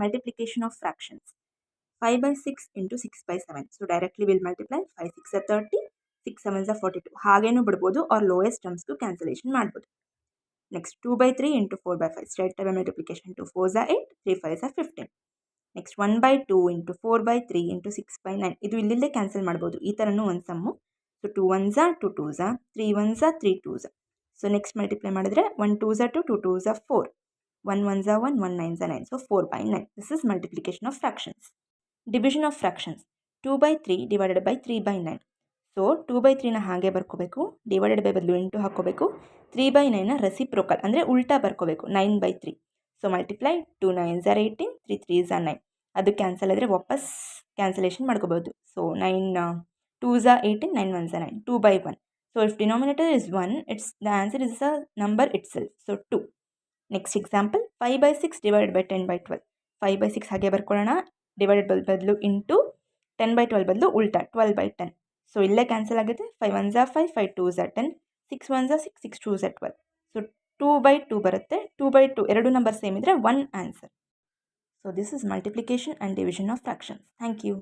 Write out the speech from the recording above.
multiplication of fractions. 5 by 6 into 6 by 7. So directly we'll multiply 5 6 are 30, 6 7 are 42. ಹಾಗೇನು ಬಿಡ್ಬೋದು or lowest terms cancellation ಮಾಡ್ಬೋದು. Next 2 by 3 into 4 by 5. Straight away multiplication. 2 4s are 8, 3 5s are 15. Next 1 by 2 into 4 by 3 into 6 by 9. ಇದು ಇಲ್ಲಿಲ್ಲೇ cancel ಮಾಡ್ಬೋದು. ಈ ಥರನೂ ಒಂದು sum. So 2 1s are 2 2s are 3 1s are 3 2s. So next multiply ಮಾಡಿದ್ರೆ 1 2s are 2 2 2s are 4. 1 1s are 1 1 9s are 9. So 4 by 9. This is multiplication of fractions. Division of fractions. 2 by 3 divided by 3 by 9. So 2 by 3ನ ಹಾಗೆ ಬರ್ಕೋಬೇಕು, divided by ಬದಲು into ಹಾಕೋಬೇಕು. 3 by 9ನ reciprocal ಅಂದರೆ ಉಲ್ಟಾ ಬರ್ಕೋಬೇಕು, 9 by 3. So multiply 2 9s are 18, 3 3s are 9. ಅದು cancel ಆದರೆ ವಾಪಸ್ cancellation ಮಾಡ್ಕೋಬೋದು. So 9 2s are 18, 9 1s are 9, 2 by 1. So if denominator is 1, the answer is a number itself. So 2. Next example, 5 by 6 divided by 10 by 12. 5 by 6 ಹಾಗೆ ಬರ್ಕೊಳ್ಳೋಣ, divided ಬದಲು into 10 by 12 ಬದಲು ಉಲ್ಟಾ 12 by 10. So ಇಲ್ಲೇ cancel ಆಗುತ್ತೆ. 5 1s are 5, 5 2s are 10, 6 1s are 6, 6 2s are 12. So 2 by 2 ಬರುತ್ತೆ. 2 by 2 ಎರಡು number same ಇದ್ದರೆ 1 answer. So this is multiplication and division of fractions. Thank you.